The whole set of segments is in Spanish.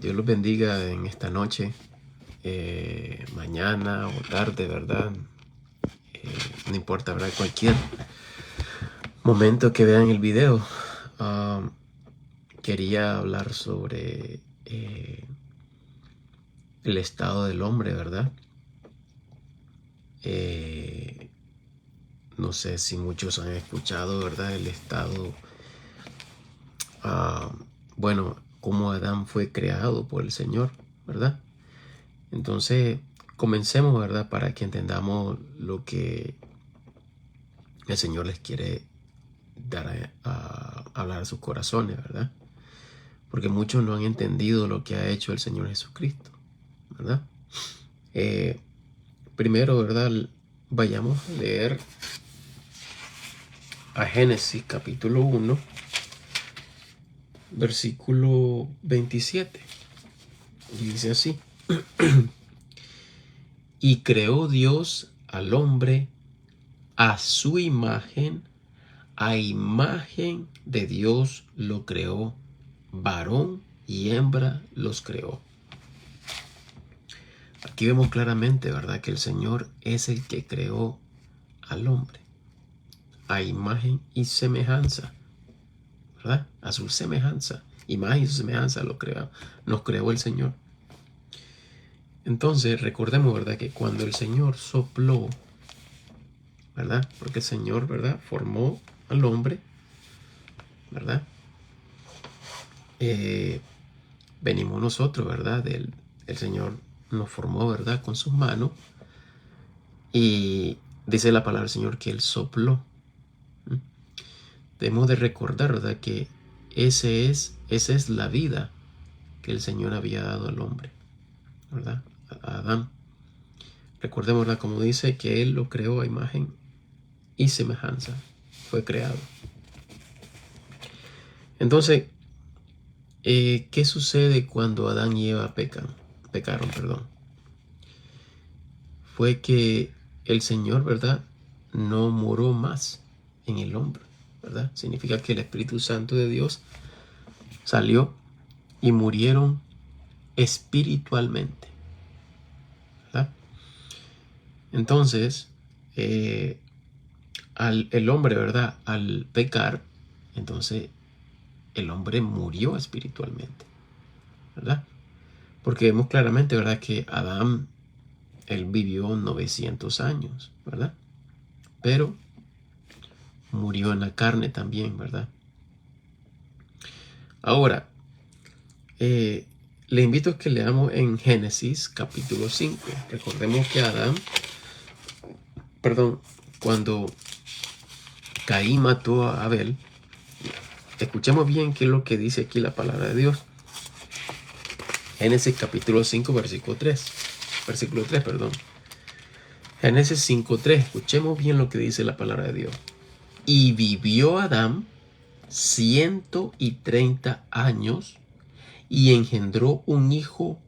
Dios los bendiga en esta noche, mañana o tarde, ¿verdad? No importa, ¿verdad? Cualquier momento que vean el video. Quería hablar sobre el estado del hombre, ¿verdad? No sé si muchos han escuchado, ¿verdad? El estado, bueno, cómo Adán fue creado por el Señor, ¿verdad? Entonces, comencemos, ¿verdad? Para que entendamos lo que el Señor les quiere dar a hablar a sus corazones, ¿verdad? Porque muchos no han entendido lo que ha hecho el Señor Jesucristo, ¿verdad? Primero, ¿verdad? Vayamos a leer a Génesis capítulo 1, versículo 27. Y dice así: y creó Dios al hombre a su imagen, a imagen de Dios lo creó, varón y hembra los creó. Aquí vemos claramente, ¿verdad?, que el Señor es el que creó al hombre a imagen y semejanza, ¿verdad? A su semejanza, imagen y su semejanza nos creó el Señor. Entonces recordemos, ¿verdad?, que cuando el Señor sopló, ¿verdad?, porque el Señor, ¿verdad?, formó al hombre, ¿verdad? Venimos nosotros, ¿verdad? El Señor nos formó, ¿verdad?, con sus manos, y dice la palabra del Señor que Él sopló. Debemos de recordar, ¿verdad?, que esa es la vida que el Señor había dado al hombre, ¿verdad?, a Adán. Recordemos, ¿verdad?, como dice, que Él lo creó a imagen y semejanza, fue creado. Entonces, ¿qué sucede cuando Adán y Eva pecaron? Fue que el Señor, ¿verdad?, no moró más en el hombre, ¿verdad? Significa que el Espíritu Santo de Dios salió y murieron espiritualmente, ¿verdad? Entonces, el hombre, ¿verdad?, al pecar, entonces el hombre murió espiritualmente, ¿verdad? Porque vemos claramente, ¿verdad?, que Adán, él vivió 900 años, ¿verdad? Pero murió en la carne también, ¿verdad? Ahora, le invito a que leamos en Génesis capítulo 5. Recordemos que cuando Caín mató a Abel, escuchemos bien qué es lo que dice aquí la palabra de Dios. Génesis capítulo 5, versículo 3. Génesis 5:3. Escuchemos bien lo que dice la palabra de Dios. Y vivió Adán 130 años y engendró un hijo.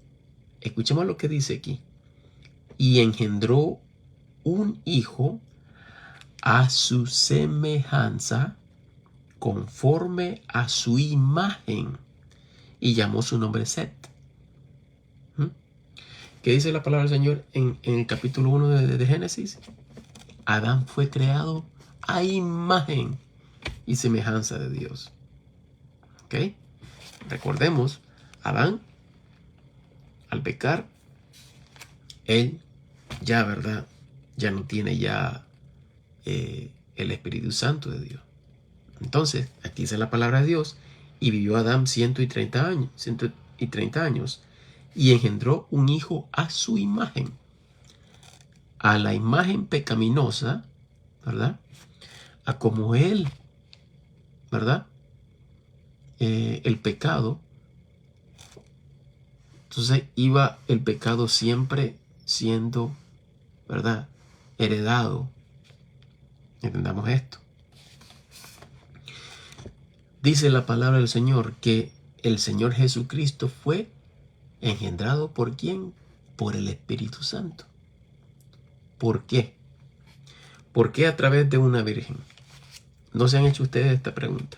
Escuchemos lo que dice aquí. Y engendró un hijo a su semejanza, conforme a su imagen, y llamó su nombre Set. ¿Qué dice la palabra del Señor en el capítulo 1 de Génesis? Adán fue creado a imagen y semejanza de Dios. ¿Ok? Recordemos, Adán, al pecar, él ya, ¿verdad?, ya no tiene ya el Espíritu Santo de Dios. Entonces, aquí dice la palabra de Dios, y vivió Adán 130 años, y engendró un hijo a su imagen, a la imagen pecaminosa, ¿verdad?, a como él, ¿verdad?, el pecado. Entonces iba el pecado siempre siendo, ¿verdad?, heredado. Entendamos esto. Dice la palabra del Señor que el Señor Jesucristo fue engendrado ¿por quién? Por el Espíritu Santo. ¿Por qué? ¿Por qué a través de una virgen? ¿No se han hecho ustedes esta pregunta?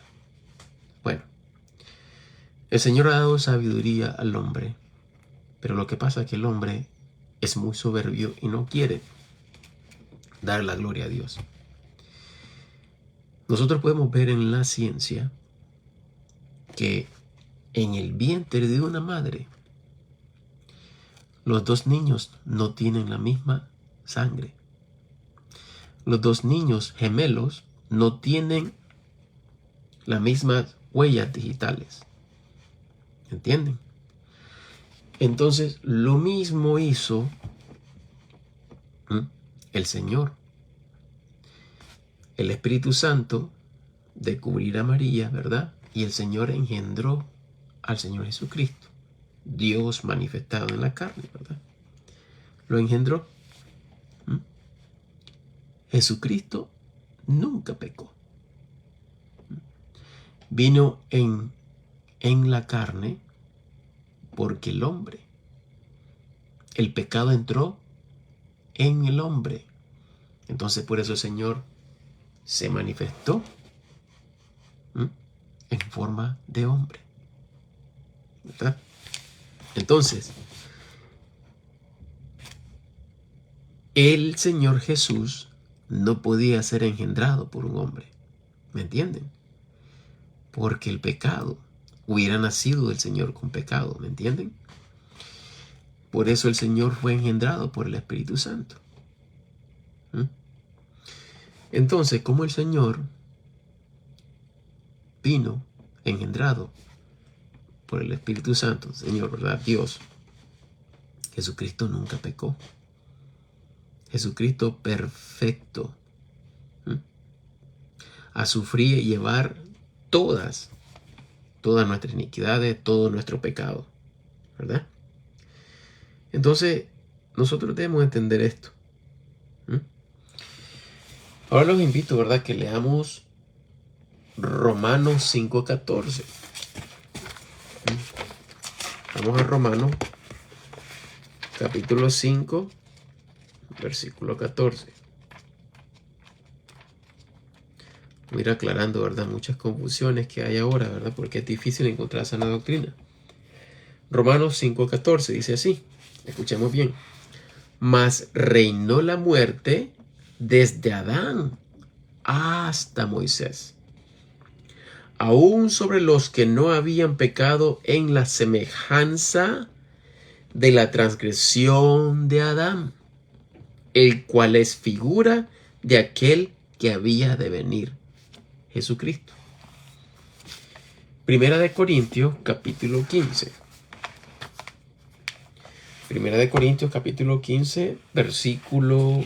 Bueno, El Señor ha dado sabiduría al hombre, pero lo que pasa es que el hombre es muy soberbio y no quiere dar la gloria a Dios. Nosotros podemos ver en la ciencia que en el vientre de una madre, los dos niños no tienen la misma sangre. Los dos niños gemelos no tienen las mismas huellas digitales. ¿Entienden? Entonces, lo mismo hizo el Señor. El Espíritu Santo de cubrir a María, ¿verdad? Y el Señor engendró al Señor Jesucristo. Dios manifestado en la carne, ¿verdad? Lo engendró. Jesucristo nunca pecó. Vino en la carne porque el pecado entró en el hombre. Entonces por eso el Señor se manifestó en forma de hombre, ¿verdad? Entonces, el Señor Jesús no podía ser engendrado por un hombre. ¿Me entienden? Porque el pecado hubiera nacido del Señor con pecado. ¿Me entienden? Por eso el Señor fue engendrado por el Espíritu Santo. Entonces, como el Señor vino engendrado por el Espíritu Santo, Señor, ¿verdad? Dios, Jesucristo nunca pecó. Jesucristo perfecto, a sufrir y llevar todas nuestras iniquidades, todo nuestro pecado, ¿verdad? Entonces, nosotros debemos entender esto. Ahora los invito, ¿verdad?, que leamos Romanos 5:14. Vamos a Romanos, capítulo 5, versículo 14. Voy a ir aclarando, ¿verdad?, muchas confusiones que hay ahora, ¿verdad?, porque es difícil encontrar sana doctrina. Romanos 5:14 dice así, escuchemos bien. Mas reinó la muerte desde Adán hasta Moisés, aún sobre los que no habían pecado en la semejanza de la transgresión de Adán, el cual es figura de aquel que había de venir, Jesucristo. Primera de Corintios, capítulo 15. Primera de Corintios, capítulo 15, versículo...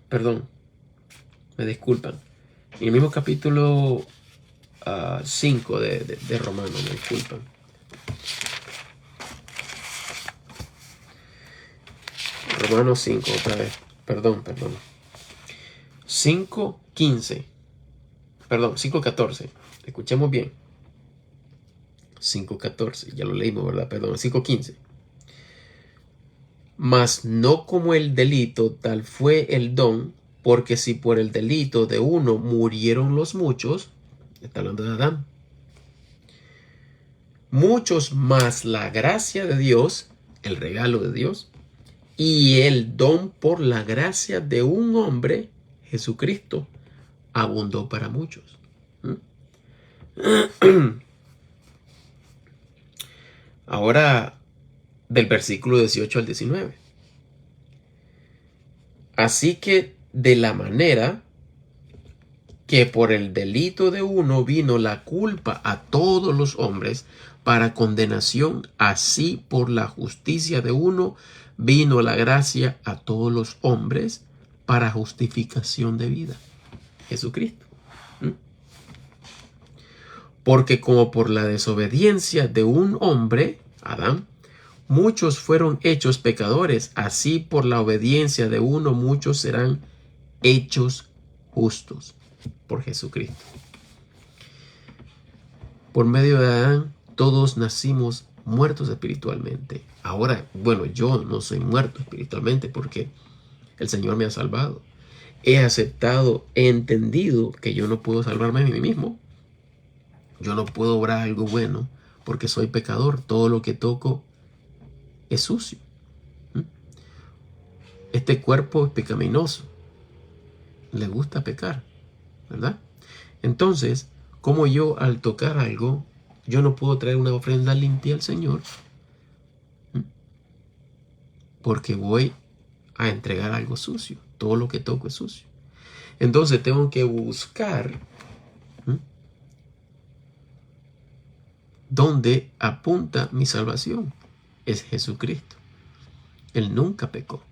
Perdón. Me disculpan. En el mismo capítulo 5 de Romanos, me disculpan. Romanos 5, otra vez. Perdón. 5:15. Perdón, 5:14. Escuchemos bien. 5:14. Ya lo leímos, ¿verdad? Perdón, 5:15. Mas no como el delito, tal fue el don, porque si por el delito de uno murieron los muchos, está hablando de Adán, muchos más la gracia de Dios, el regalo de Dios, y el don por la gracia de un hombre, Jesucristo, abundó para muchos. Ahora, del versículo 18 al 19. Así que de la manera que por el delito de uno vino la culpa a todos los hombres para condenación, así por la justicia de uno vino la gracia a todos los hombres para justificación de vida. Jesucristo. Porque como por la desobediencia de un hombre, Adán, muchos fueron hechos pecadores, así por la obediencia de uno muchos serán hechos justos por Jesucristo. Por medio de Adán todos nacimos muertos espiritualmente. Ahora, bueno, yo no soy muerto espiritualmente porque el Señor me ha salvado. He aceptado, he entendido que yo no puedo salvarme a mí mismo. Yo no puedo obrar algo bueno porque soy pecador. Todo lo que toco es sucio. Este cuerpo es pecaminoso. Le gusta pecar, ¿verdad? Entonces, como yo al tocar algo, yo no puedo traer una ofrenda limpia al Señor porque voy a entregar algo sucio. Todo lo que toco es sucio. Entonces tengo que buscar dónde apunta mi salvación. Es Jesucristo. Él nunca pecó.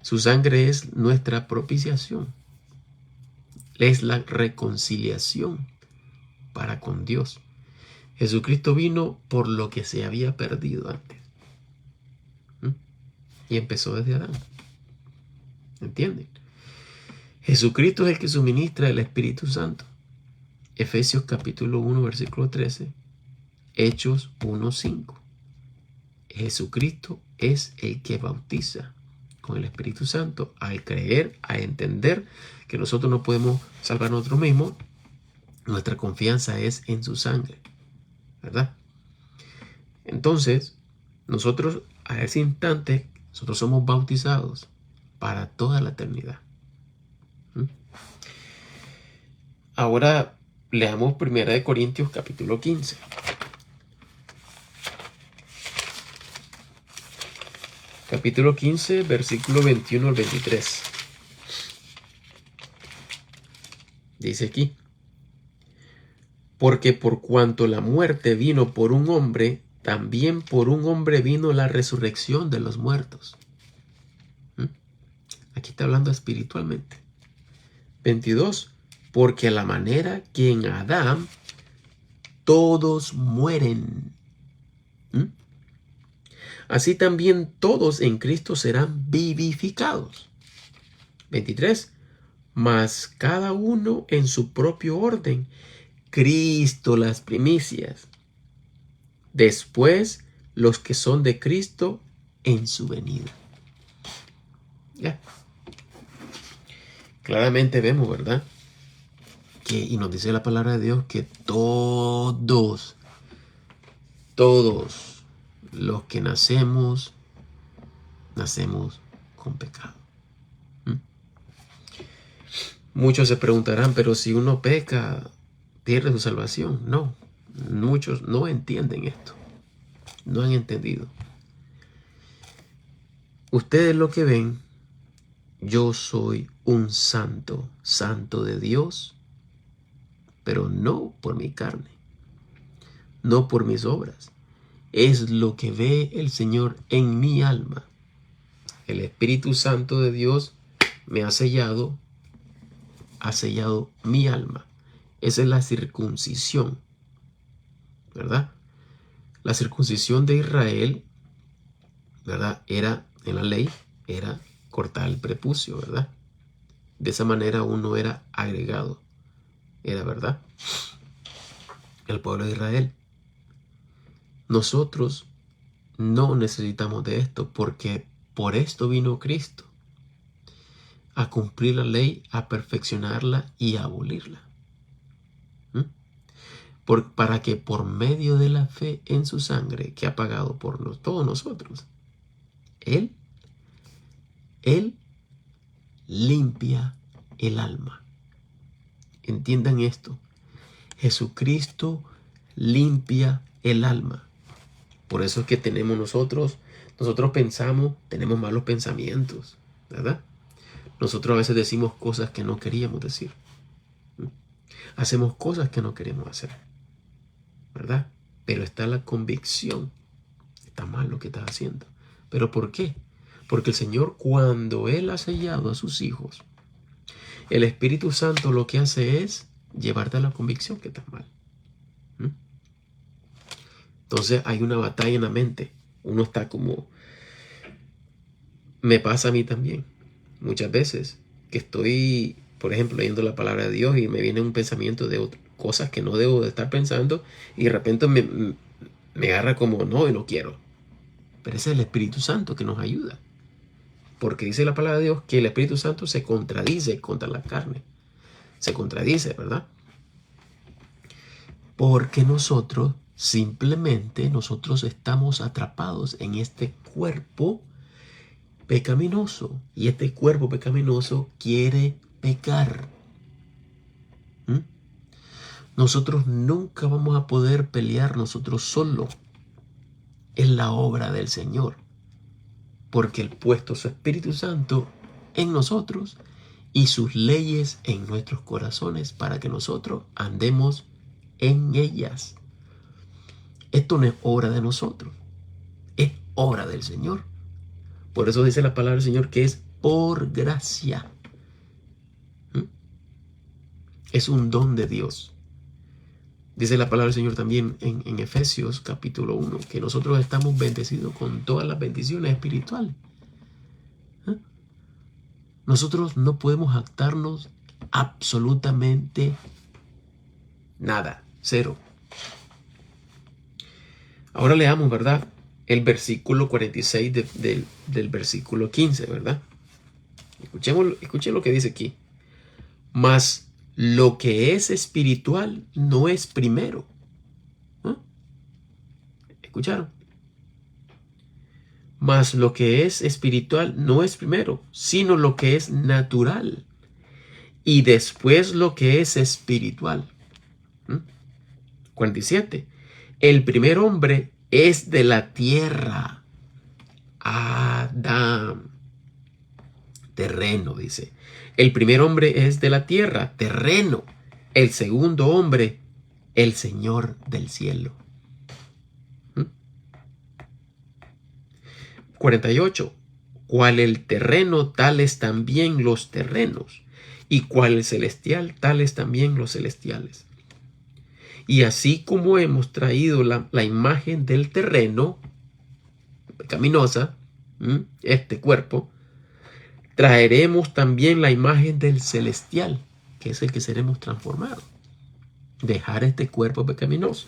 Su sangre es nuestra propiciación. Es la reconciliación para con Dios. Jesucristo vino por lo que se había perdido antes. Y empezó desde Adán. ¿Entienden? Jesucristo es el que suministra el Espíritu Santo. Efesios capítulo 1, versículo 13. Hechos 1:5. Jesucristo es el que bautiza con el Espíritu Santo al creer, a entender que nosotros no podemos salvar a nosotros mismos. Nuestra confianza es en su sangre, ¿verdad? Entonces, nosotros a ese instante, nosotros somos bautizados para toda la eternidad. Ahora leamos 1 Corintios capítulo 15. Capítulo 15, versículo 21 al 23. Dice aquí: porque por cuanto la muerte vino por un hombre, también por un hombre vino la resurrección de los muertos. Aquí está hablando espiritualmente. 22. Porque a la manera que en Adán todos mueren, así también todos en Cristo serán vivificados. 23. Mas cada uno en su propio orden. Cristo las primicias. Después los que son de Cristo en su venida. Ya. Claramente vemos, ¿verdad? Y nos dice la palabra de Dios que todos los que nacemos con pecado. Muchos se preguntarán, pero si uno peca, ¿pierde su salvación? No, muchos no entienden esto. No han entendido. Ustedes lo que ven, yo soy un santo de Dios, pero no por mi carne, no por mis obras. Es lo que ve el Señor en mi alma. El Espíritu Santo de Dios me ha sellado mi alma. Esa es la circuncisión, ¿verdad? La circuncisión de Israel, ¿verdad? Era, en la ley, era cortar el prepucio, ¿verdad? De esa manera uno era agregado. Era, ¿verdad? El pueblo de Israel. Nosotros no necesitamos de esto porque por esto vino Cristo. A cumplir la ley, a perfeccionarla y a abolirla. Para que por medio de la fe en su sangre que ha pagado por todos nosotros, Él limpia el alma. Entiendan esto. Jesucristo limpia el alma. Por eso es que tenemos nosotros pensamos, tenemos malos pensamientos, ¿verdad? Nosotros a veces decimos cosas que no queríamos decir. Hacemos cosas que no queremos hacer, ¿verdad? Pero está la convicción. Está mal lo que estás haciendo. ¿Pero por qué? Porque el Señor, cuando Él ha sellado a sus hijos, el Espíritu Santo lo que hace es llevarte a la convicción que estás mal. Entonces hay una batalla en la mente. Uno está como... Me pasa a mí también. Muchas veces que estoy, por ejemplo, leyendo la palabra de Dios y me viene un pensamiento de cosas que no debo de estar pensando y de repente me agarra como, no quiero. Pero ese es el Espíritu Santo que nos ayuda. Porque dice la palabra de Dios que el Espíritu Santo se contradice contra la carne. Se contradice, ¿verdad? Porque nosotros estamos atrapados en este cuerpo pecaminoso. Y este cuerpo pecaminoso quiere pecar. Nosotros nunca vamos a poder pelear nosotros solos. Es la obra del Señor. Porque Él puesto su Espíritu Santo en nosotros y sus leyes en nuestros corazones para que nosotros andemos en ellas. Esto no es obra de nosotros, es obra del Señor. Por eso dice la palabra del Señor que es por gracia. Es un don de Dios. Dice la palabra del Señor también en Efesios capítulo 1 que nosotros estamos bendecidos con todas las bendiciones espirituales. Nosotros no podemos jactarnos absolutamente nada, cero. Ahora leamos, ¿verdad? El versículo 46 del versículo 15, ¿verdad? Escuchen lo que dice aquí. Mas lo que es espiritual no es primero. ¿Escucharon? Mas lo que es espiritual no es primero, sino lo que es natural. Y después lo que es espiritual. 47. El primer hombre es de la tierra. Adán. Terreno, dice. El primer hombre es de la tierra, terreno. El segundo hombre, el Señor del cielo. 48. Cual el terreno, tales también los terrenos. Y cual el celestial, tales también los celestiales. Y así como hemos traído la imagen del terreno, pecaminosa, este cuerpo, traeremos también la imagen del celestial, que es el que seremos transformados. Dejar este cuerpo pecaminoso.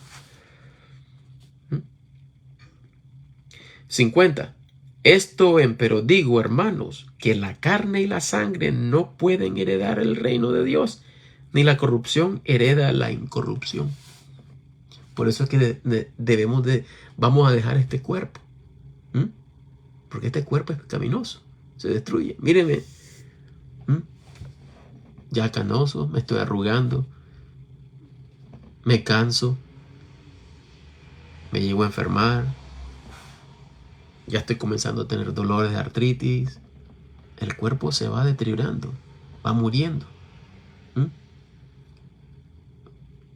50. Esto empero digo, hermanos, que la carne y la sangre no pueden heredar el reino de Dios, ni la corrupción hereda la incorrupción. Por eso es que vamos a dejar este cuerpo. Porque este cuerpo es pecaminoso. Se destruye. Mírenme. Ya canoso, me estoy arrugando. Me canso. Me llego a enfermar. Ya estoy comenzando a tener dolores de artritis. El cuerpo se va deteriorando. Va muriendo.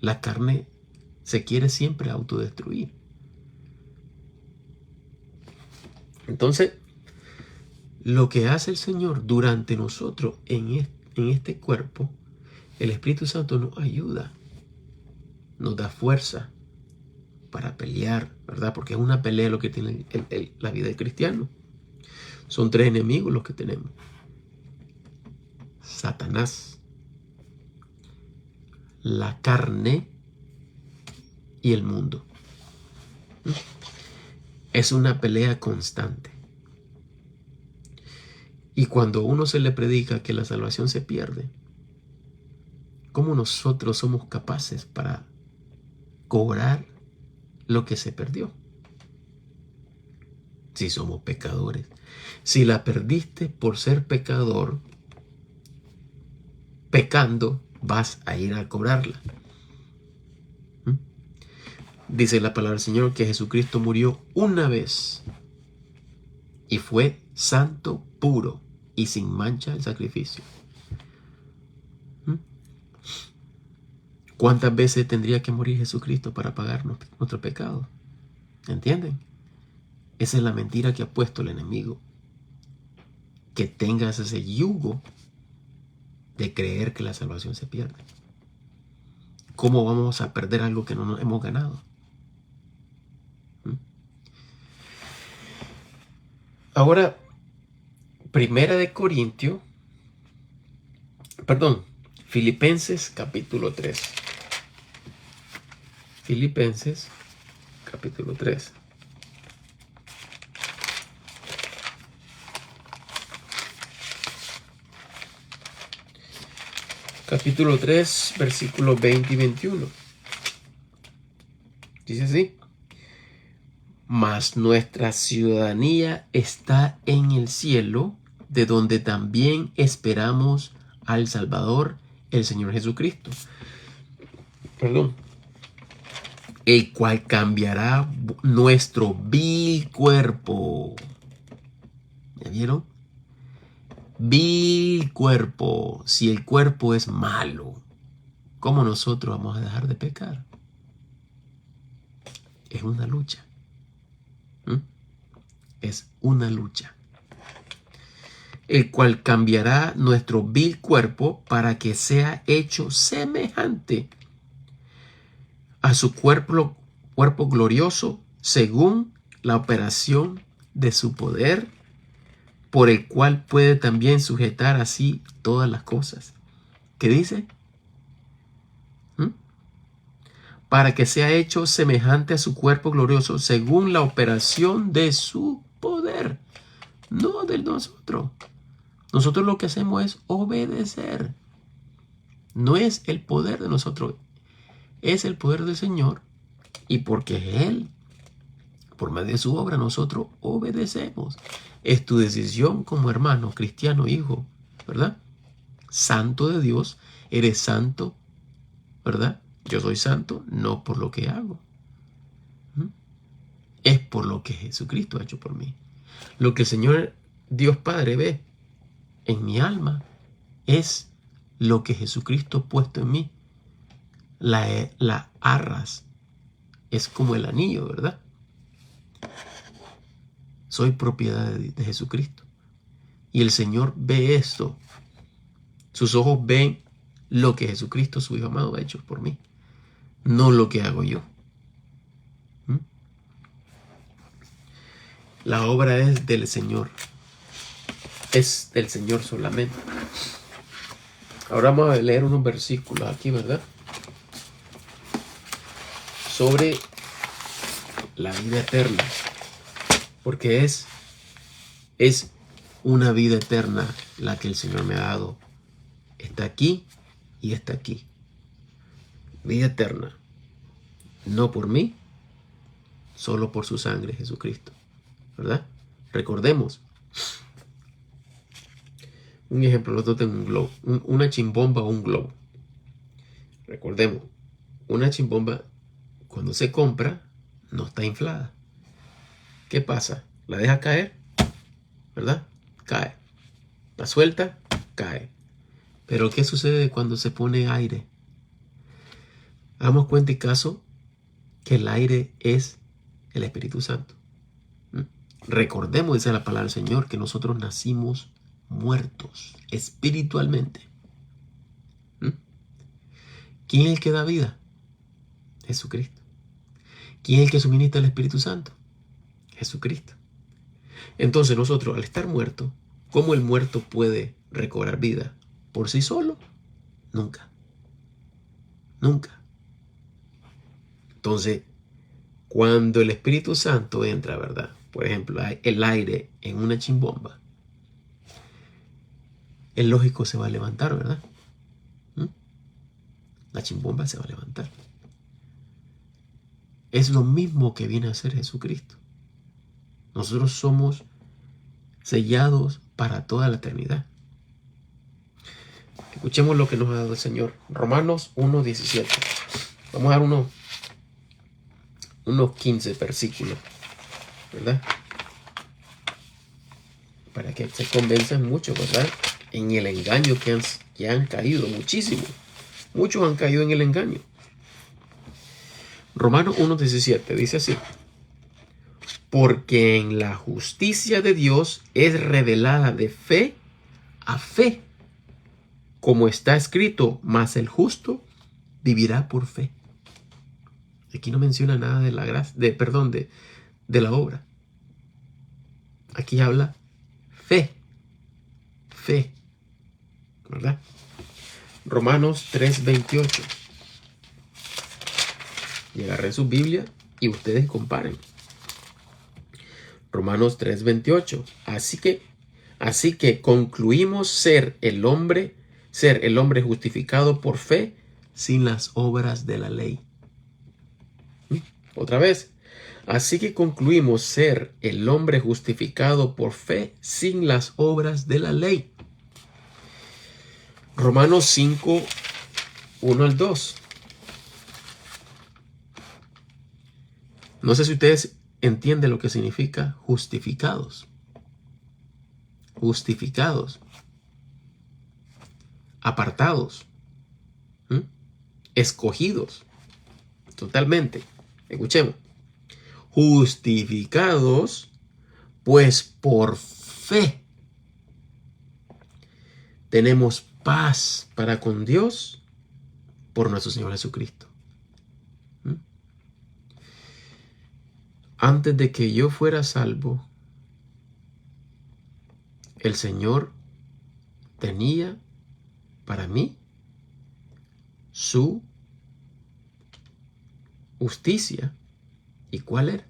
La carne se quiere siempre autodestruir. Entonces, lo que hace el Señor durante nosotros en este cuerpo, el Espíritu Santo nos ayuda, nos da fuerza para pelear, ¿verdad? Porque es una pelea lo que tiene la vida del cristiano. Son 3 enemigos los que tenemos. Satanás, la carne y el mundo. Es una pelea constante. Y cuando a uno se le predica que la salvación se pierde, ¿cómo nosotros somos capaces para cobrar lo que se perdió? Si somos pecadores. Si la perdiste por ser pecador, pecando, vas a ir a cobrarla. Dice la palabra del Señor que Jesucristo murió una vez y fue santo, puro y sin mancha el sacrificio. ¿Cuántas veces tendría que morir Jesucristo para pagar nuestro pecado? ¿Entienden? Esa es la mentira que ha puesto el enemigo. Que tengas ese yugo de creer que la salvación se pierde. ¿Cómo vamos a perder algo que no nos hemos ganado? Ahora, Filipenses capítulo 3. Filipenses capítulo 3. Capítulo 3, versículos 20 y 21. Dice así: mas nuestra ciudadanía está en el cielo, de donde también esperamos al Salvador, el Señor Jesucristo. Perdón. El cual cambiará nuestro vil cuerpo. ¿Ya vieron? Vil cuerpo. Si el cuerpo es malo, ¿cómo nosotros vamos a dejar de pecar? Es una lucha. Es una lucha. El cual cambiará nuestro vil cuerpo para que sea hecho semejante a su cuerpo glorioso, según la operación de su poder, por el cual puede también sujetar así todas las cosas. ¿Qué dice? Para que sea hecho semejante a su cuerpo glorioso, según la operación de su poder, no de nosotros. Nosotros lo que hacemos es obedecer. No es el poder de nosotros, es el poder del Señor. Y porque Él, por medio de su obra, nosotros obedecemos. Es tu decisión como hermano, cristiano, hijo, ¿verdad? Santo de Dios, eres santo, ¿verdad? Yo soy santo no por lo que hago. Es por lo que Jesucristo ha hecho por mí. Lo que el Señor Dios Padre ve en mi alma es lo que Jesucristo ha puesto en mí. La arras es como el anillo, ¿verdad? Soy propiedad de Jesucristo. Y el Señor ve esto. Sus ojos ven lo que Jesucristo, su Hijo amado, ha hecho por mí. No lo que hago yo. La obra es del Señor. Es del Señor solamente. Ahora vamos a leer unos versículos aquí, ¿verdad? Sobre la vida eterna. Porque es una vida eterna la que el Señor me ha dado. Está aquí y está aquí. Vida eterna. No por mí, solo por su sangre, Jesucristo. ¿Verdad? Recordemos. Un ejemplo, nosotros tenemos un globo. Una chimbomba o un globo. Recordemos. Una chimbomba, cuando se compra, no está inflada. ¿Qué pasa? La deja caer, ¿verdad? Cae. La suelta, cae. Pero ¿qué sucede cuando se pone aire? Hagamos cuenta y caso que el aire es el Espíritu Santo. Recordemos, dice la palabra del Señor, que nosotros nacimos muertos espiritualmente. ¿Quién es el que da vida? Jesucristo. ¿Quién es el que suministra el Espíritu Santo? Jesucristo. Entonces nosotros, al estar muertos, ¿cómo el muerto puede recobrar vida? ¿Por sí solo? Nunca. Nunca. Entonces, cuando el Espíritu Santo entra, ¿verdad? Por ejemplo, el aire en una chimbomba, el lógico se va a levantar, ¿verdad? La chimbomba se va a levantar. Es lo mismo que viene a hacer Jesucristo. Nosotros somos sellados para toda la eternidad. Escuchemos lo que nos ha dado el Señor. Romanos 1:17. Vamos a dar unos 15 versículos, ¿verdad? Para que se convenzan mucho, ¿verdad? En el engaño que han caído, muchísimo. Muchos han caído en el engaño. Romanos 1:17 dice así: porque en la justicia de Dios es revelada de fe a fe, como está escrito, mas el justo vivirá por fe. Aquí no menciona nada de la gracia, de la obra. Aquí habla fe, ¿verdad? Romanos 3:28. Y agarren su Biblia y ustedes comparen. Romanos 3:28. Así que concluimos ser el hombre justificado por fe sin las obras de la ley. Otra vez. Así que concluimos ser el hombre justificado por fe sin las obras de la ley. Romanos 5, 1 al 2. No sé si ustedes entienden lo que significa justificados. Justificados. Apartados. Escogidos. Totalmente. Escuchemos. Justificados, pues por fe tenemos paz para con Dios por nuestro Señor Jesucristo. Antes de que yo fuera salvo, el Señor tenía para mí su justicia. ¿Y cuál era?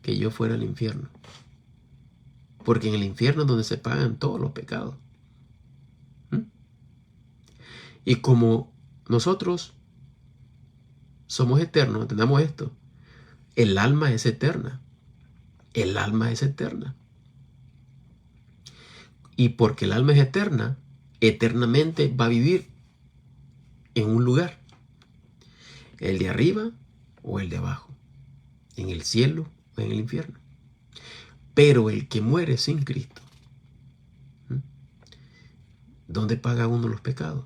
Que yo fuera al infierno. Porque en el infierno es donde se pagan todos los pecados. Y como nosotros somos eternos, entendamos esto. El alma es eterna. El alma es eterna. Y porque el alma es eterna, eternamente va a vivir en un lugar. El de arriba o el de abajo. En el cielo o en el infierno. Pero el que muere sin Cristo, ¿dónde paga uno los pecados?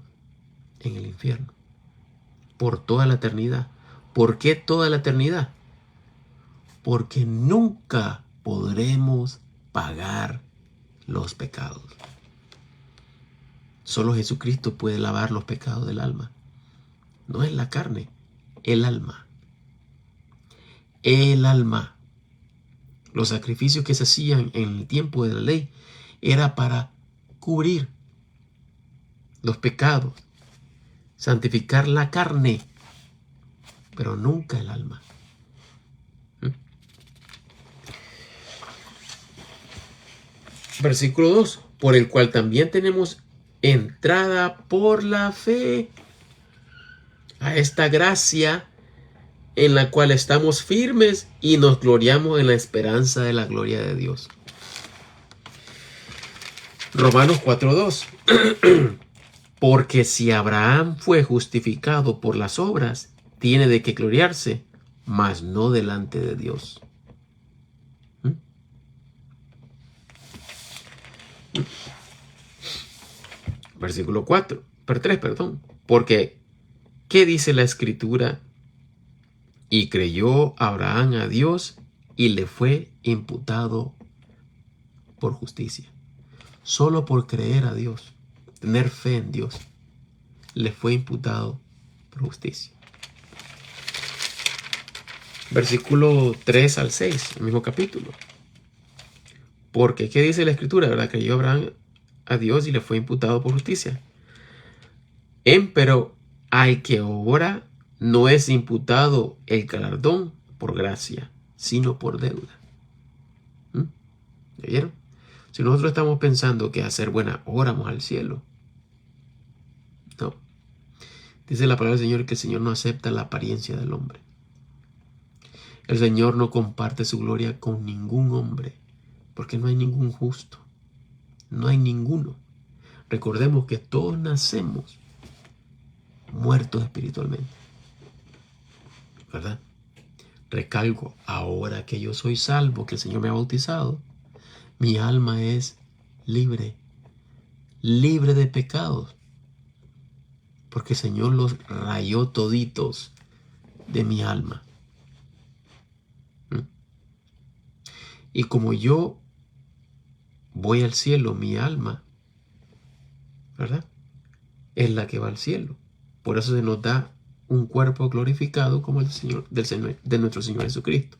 En el infierno. Por toda la eternidad. ¿Por qué toda la eternidad? Porque nunca podremos pagar los pecados. Solo Jesucristo puede lavar los pecados del alma. No es la carne, el alma. El alma. Los sacrificios que se hacían en el tiempo de la ley era para cubrir los pecados, santificar la carne, pero nunca el alma. Versículo 2, por el cual también tenemos entrada por la fe a esta gracia en la cual estamos firmes y nos gloriamos en la esperanza de la gloria de Dios. Romanos 4:2. Porque si Abraham fue justificado por las obras, tiene de qué gloriarse, mas no delante de Dios. Versículo 3, perdón. Porque, ¿qué dice la Escritura? Y creyó Abraham a Dios y le fue imputado por justicia. Solo por creer a Dios, tener fe en Dios, le fue imputado por justicia. Versículo 3 al 6, el mismo capítulo. Porque, ¿qué dice la Escritura? ¿Verdad? Creyó Abraham a Dios y le fue imputado por justicia. Pero al que obra no es imputado el galardón por gracia, sino por deuda. ¿Vieron? Si nosotros estamos pensando que hacer buena obra vamos al cielo. No. Dice la palabra del Señor que el Señor no acepta la apariencia del hombre. El Señor no comparte su gloria con ningún hombre, porque no hay ningún justo. No hay ninguno. Recordemos que todos nacemos muertos espiritualmente. ¿Verdad? Recalco, ahora que yo soy salvo, que el Señor me ha bautizado, mi alma es libre, libre de pecados, porque el Señor los rayó toditos de mi alma. Y como yo voy al cielo, mi alma, ¿verdad?, es la que va al cielo. Por eso se nos da un cuerpo glorificado como el de nuestro Señor Jesucristo.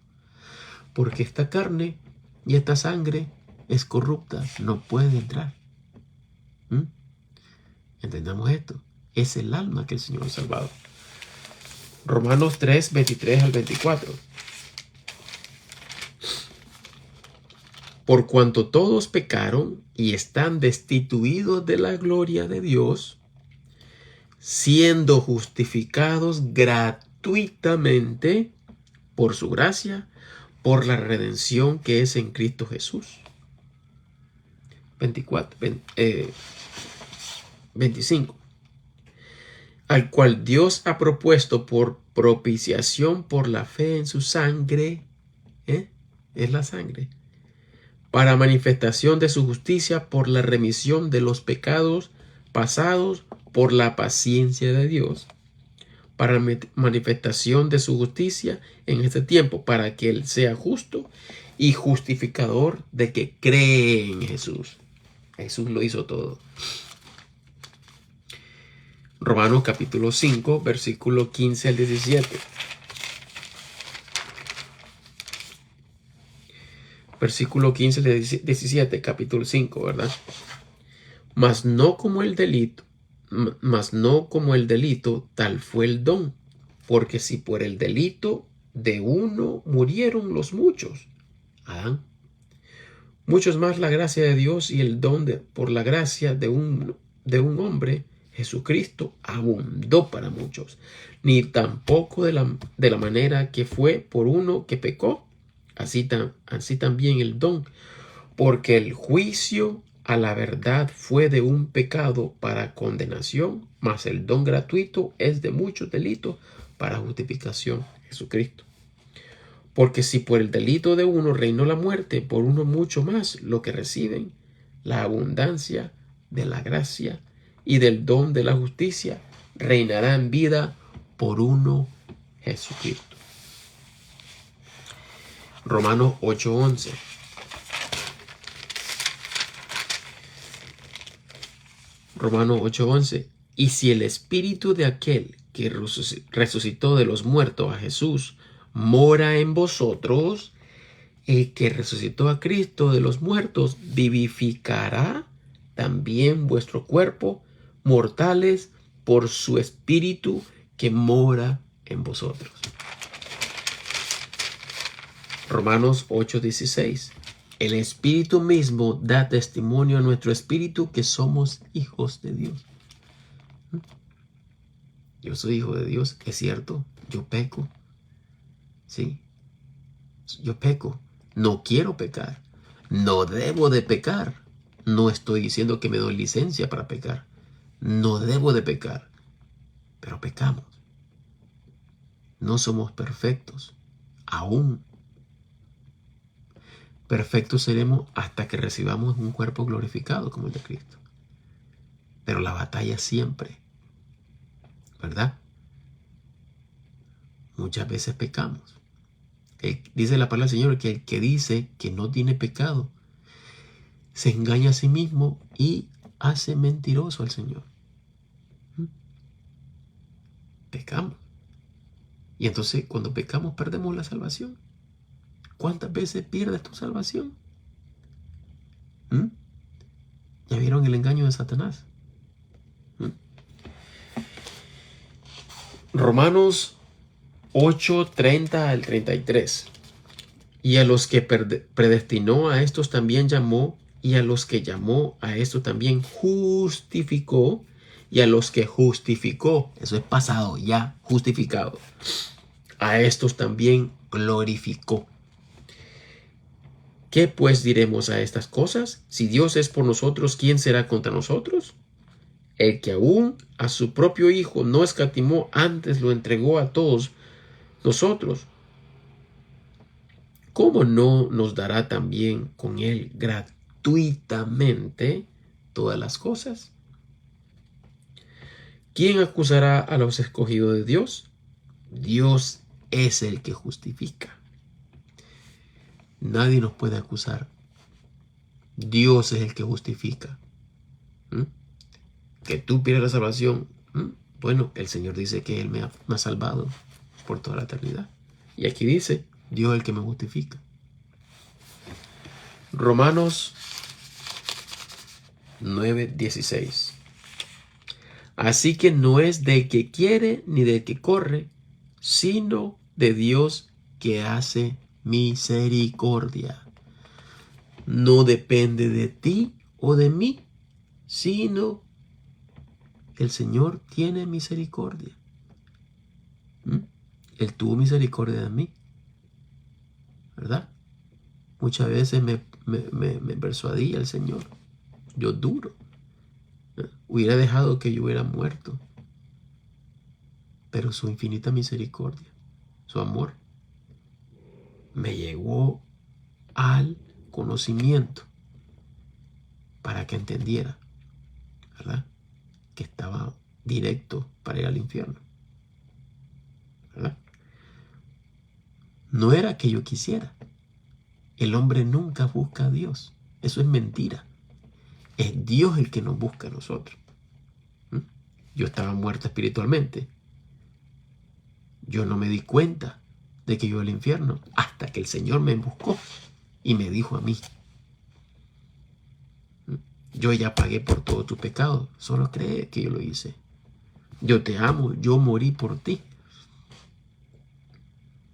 Porque esta carne y esta sangre es corrupta, no puede entrar. Entendamos esto. Es el alma que el Señor ha salvado. Romanos 3, 23 al 24. Por cuanto todos pecaron y están destituidos de la gloria de Dios, siendo justificados gratuitamente por su gracia, por la redención que es en Cristo Jesús. 25. Al cual Dios ha propuesto por propiciación por la fe en su sangre, es la sangre, para manifestación de su justicia por la remisión de los pecados pasados por la paciencia de Dios, para manifestación de su justicia en este tiempo, para que Él sea justo y justificador de que cree en Jesús. Jesús lo hizo todo. Romanos capítulo 5, versículo 15 al 17. Versículo 15 al 17, capítulo 5, ¿verdad? Mas no como el delito, tal fue el don. Porque si por el delito de uno murieron los muchos, Adán, muchos más la gracia de Dios y el don por la gracia de un hombre, Jesucristo, abundó para muchos. Ni tampoco de la manera que fue por uno que pecó, así también el don. Porque el juicio a la verdad fue de un pecado para condenación, mas el don gratuito es de muchos delitos para justificación, Jesucristo. Porque si por el delito de uno reinó la muerte, por uno mucho más lo que reciben la abundancia de la gracia y del don de la justicia reinará en vida por uno, Jesucristo. Romanos 8:11. Romanos 8:11. Y si el espíritu de aquel que resucitó de los muertos a Jesús mora en vosotros, el que resucitó a Cristo de los muertos vivificará también vuestro cuerpo mortales por su espíritu que mora en vosotros. Romanos 8:16. El Espíritu mismo da testimonio a nuestro espíritu que somos hijos de Dios. Yo soy hijo de Dios, es cierto, yo peco. Sí, yo peco. No quiero pecar. No debo de pecar. No estoy diciendo que me doy licencia para pecar. No debo de pecar. Pero pecamos. No somos perfectos. Aún. Perfectos seremos hasta que recibamos un cuerpo glorificado como el de Cristo. Pero la batalla siempre, ¿verdad? Muchas veces pecamos. Dice la palabra del Señor que el que dice que no tiene pecado se engaña a sí mismo y hace mentiroso al Señor. Pecamos. Y entonces cuando pecamos perdemos la salvación. ¿Cuántas veces pierdes tu salvación? ¿Ya vieron el engaño de Satanás? Romanos 8:30 al 33. Y a los que predestinó, a estos también llamó, y a los que llamó, a estos también justificó, y a los que justificó, eso es pasado, ya justificado, a estos también glorificó. ¿Qué pues diremos a estas cosas? Si Dios es por nosotros, ¿quién será contra nosotros? El que aún a su propio Hijo no escatimó, antes lo entregó a todos nosotros, ¿cómo no nos dará también con Él gratuitamente todas las cosas? ¿Quién acusará a los escogidos de Dios? Dios es el que justifica. Nadie nos puede acusar. Dios es el que justifica. Que tú pierdas la salvación. Bueno, el Señor dice que Él me ha salvado por toda la eternidad. Y aquí dice, Dios es el que me justifica. Romanos 9:16. Así que no es del que quiere ni del que corre, sino de Dios que hace misericordia. No depende de ti o de mí, sino que el Señor tiene misericordia. Él tuvo misericordia de mí. ¿verdad? Muchas veces me persuadía el Señor. Yo duro. Hubiera dejado que yo hubiera muerto. Pero su infinita misericordia, su amor, me llevó al conocimiento para que entendiera, ¿verdad?, que estaba directo para ir al infierno, ¿verdad? No era que yo quisiera. El hombre nunca busca a Dios. Eso es mentira. Es Dios el que nos busca a nosotros. Yo estaba muerto espiritualmente. Yo no me di cuenta de que iba al infierno hasta que el Señor me buscó y me dijo a mí: yo ya pagué por todos tus pecados, solo cree que yo lo hice. Yo te amo, yo morí por ti.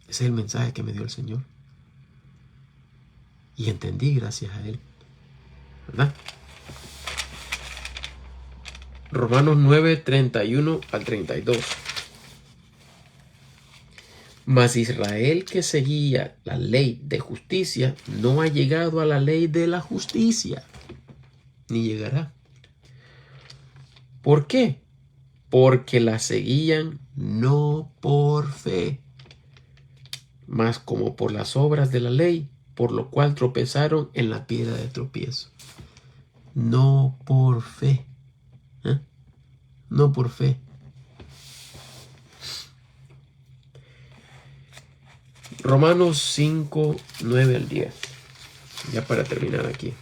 Ese es el mensaje que me dio el Señor. Y entendí gracias a Él, ¿verdad? Romanos 9, 31 al 32. Mas Israel, que seguía la ley de justicia, no ha llegado a la ley de la justicia, ni llegará. ¿Por qué? Porque la seguían no por fe, mas como por las obras de la ley, por lo cual tropezaron en la piedra de tropiezo. No por fe. No por fe. Romanos 5, 9 al 10. Ya para terminar aquí.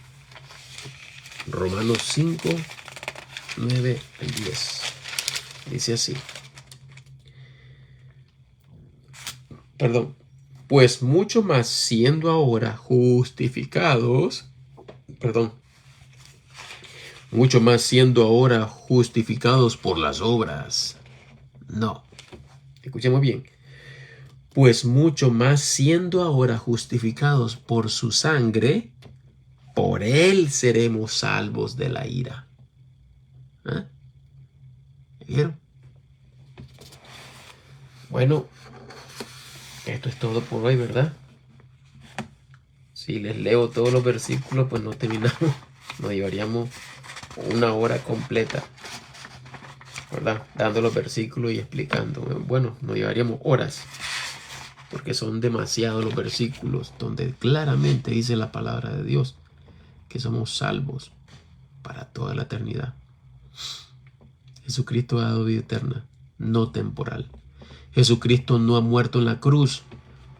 Romanos 5, 9 al 10. Dice así. Perdón. Pues mucho más siendo ahora justificados. Mucho más siendo ahora justificados por las obras. No. Escuchemos bien. Pues mucho más siendo ahora justificados por su sangre, por él seremos salvos de la ira. ¿Vieron? Bueno, esto es todo por hoy, ¿verdad? Si les leo todos los versículos, pues no terminamos. Nos llevaríamos una hora completa, ¿verdad? Dando los versículos y explicando. Bueno, nos llevaríamos horas, porque son demasiados los versículos donde claramente dice la palabra de Dios que somos salvos para toda la eternidad. Jesucristo ha dado vida eterna, no temporal. Jesucristo no ha muerto en la cruz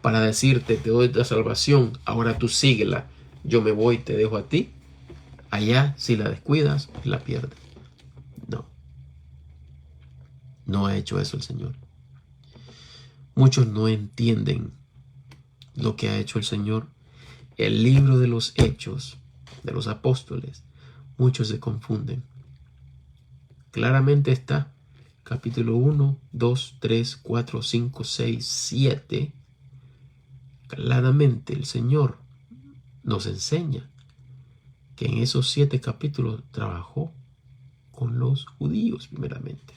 para decirte: te doy la salvación, ahora tú síguela, yo me voy, te dejo a ti. Allá, si la descuidas, la pierdes. No. No ha hecho eso el Señor. Muchos no entienden lo que ha hecho el Señor. El libro de los Hechos de los Apóstoles, muchos se confunden. Claramente está capítulo 1, 2, 3, 4, 5, 6, 7. Claramente el Señor nos enseña que en esos 7 capítulos trabajó con los judíos primeramente.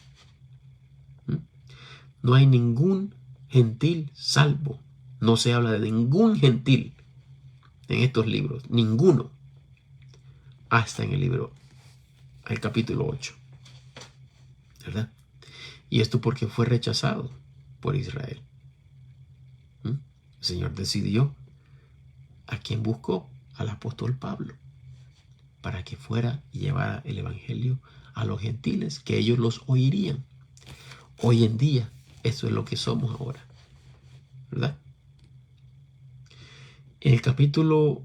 No hay ningún gentil salvo. No se habla de ningún gentil en estos libros. Ninguno. Hasta en el capítulo 8. ¿Verdad? Y esto porque fue rechazado por Israel. El Señor decidió a quién buscó: al apóstol Pablo, para que fuera y llevara el evangelio a los gentiles, que ellos los oirían. Hoy en día, eso es lo que somos ahora, ¿verdad? En el capítulo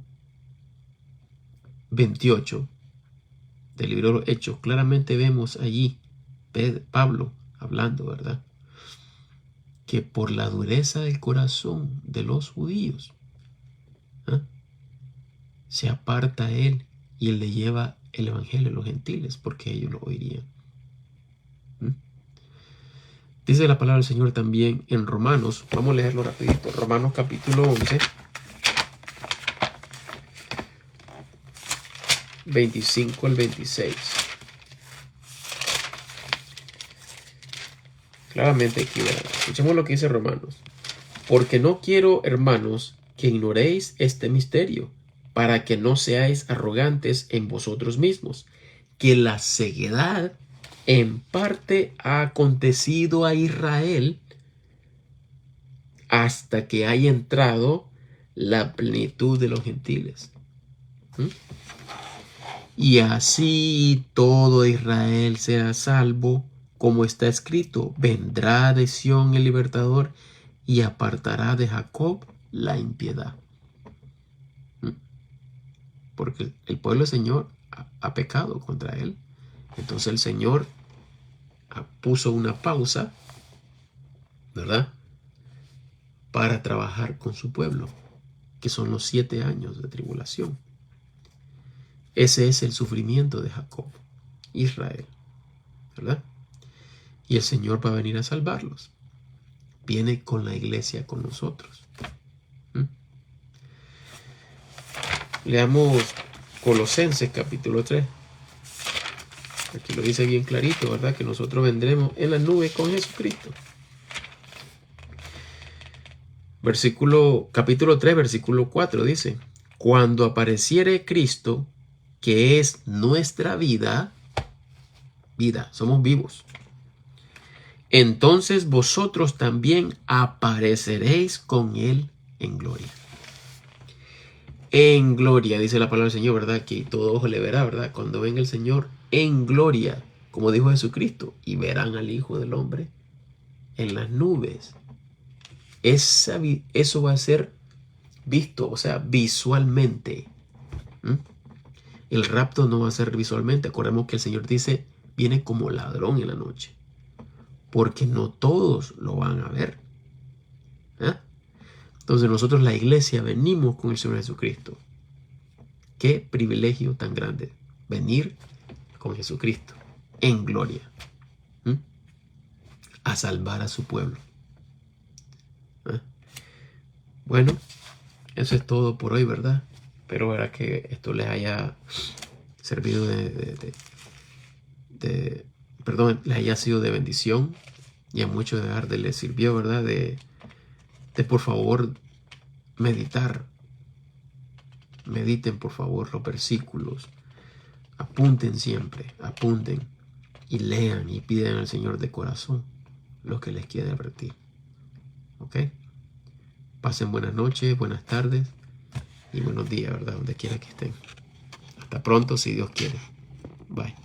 28 del libro de los Hechos, claramente vemos allí Pablo hablando, ¿verdad?, que por la dureza del corazón de los judíos, se aparta él y él le lleva el evangelio a los gentiles, porque ellos lo oirían. Dice la palabra del Señor también en Romanos. Vamos a leerlo rapidito. Romanos capítulo 11, 25 al 26. Claramente aquí, ¿verdad? Escuchemos lo que dice Romanos. Porque no quiero, hermanos, que ignoréis este misterio, para que no seáis arrogantes en vosotros mismos, que la ceguedad en parte ha acontecido a Israel hasta que haya entrado la plenitud de los gentiles. Y así todo Israel será salvo, como está escrito: vendrá de Sión el libertador y apartará de Jacob la impiedad. Porque el pueblo del Señor ha pecado contra él. Entonces el Señor puso una pausa, ¿verdad?, para trabajar con su pueblo, que son los 7 años de tribulación. Ese es el sufrimiento de Jacob, Israel, ¿verdad? Y el Señor va a venir a salvarlos. Viene con la iglesia, con nosotros. Leamos Colosenses capítulo 3. Aquí lo dice bien clarito, ¿verdad? Que nosotros vendremos en la nube con Jesucristo. Capítulo 3, versículo 4 dice: cuando apareciere Cristo, que es nuestra vida, somos vivos, entonces vosotros también apareceréis con Él en gloria. En gloria, dice la palabra del Señor, ¿verdad? Que todo ojo le verá, ¿verdad? Cuando venga el Señor en gloria, como dijo Jesucristo, y verán al Hijo del Hombre en las nubes. Eso va a ser visto, o sea, visualmente. El rapto no va a ser visualmente. Acordemos que el Señor dice: viene como ladrón en la noche, porque no todos lo van a ver. Entonces nosotros, la iglesia, venimos con el Señor Jesucristo. Qué privilegio tan grande venir con Jesucristo en gloria, a salvar a su pueblo. Bueno, eso es todo por hoy, ¿verdad? Espero, ¿verdad?, que esto les haya servido les haya sido de bendición, y a muchos de Arde les sirvió, ¿verdad? De por favor mediten por favor los versículos, apunten siempre, y lean y pidan al Señor de corazón lo que les quiere advertir. ¿Ok? Pasen buenas noches, buenas tardes y buenos días, ¿verdad? Donde quiera que estén. Hasta pronto, si Dios quiere. Bye.